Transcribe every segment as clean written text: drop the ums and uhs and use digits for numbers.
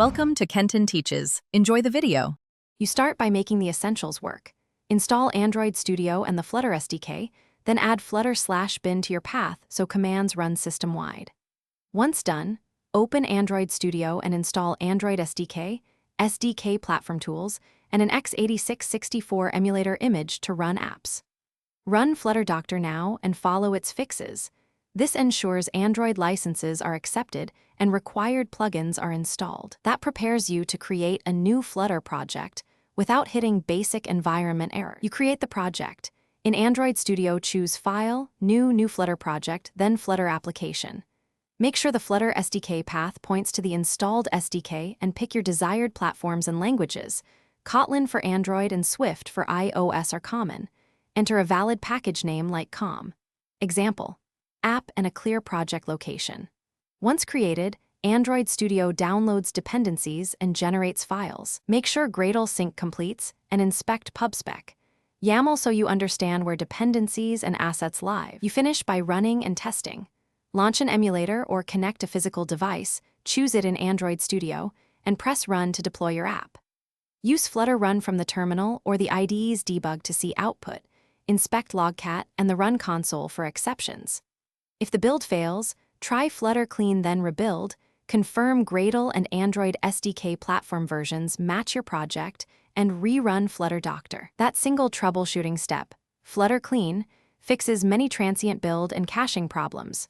Welcome to Kenton Teaches. Enjoy the video. You start by making the essentials work. Install Android Studio and the Flutter SDK, then add Flutter/bin to your path so commands run system-wide. Once done, open Android Studio and install Android SDK, SDK platform tools, and an x86-64 emulator image to run apps. Run Flutter Doctor now and follow its fixes. This ensures Android licenses are accepted and required plugins are installed. That prepares you to create a new Flutter project without hitting basic environment error. You create the project. In Android Studio, choose File, New Flutter Project, then Flutter Application. Make sure the Flutter SDK path points to the installed SDK and pick your desired platforms and languages. Kotlin for Android and Swift for iOS are common. Enter a valid package name like COM. Example: app and a clear project location. Once created, Android Studio downloads dependencies and generates files. Make sure Gradle sync completes and inspect PubSpec. YAML so you understand where dependencies and assets live. You finish by running and testing. Launch an emulator or connect a physical device, choose it in Android Studio, and press Run to deploy your app. Use Flutter Run from the terminal or the IDE's debug to see output. Inspect Logcat and the Run console for exceptions. If the build fails, try Flutter Clean then rebuild, confirm Gradle and Android SDK platform versions match your project, and rerun Flutter Doctor. That single troubleshooting step, Flutter Clean, fixes many transient build and caching problems.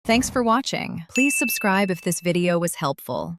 Thanks for watching. Please subscribe if this video was helpful.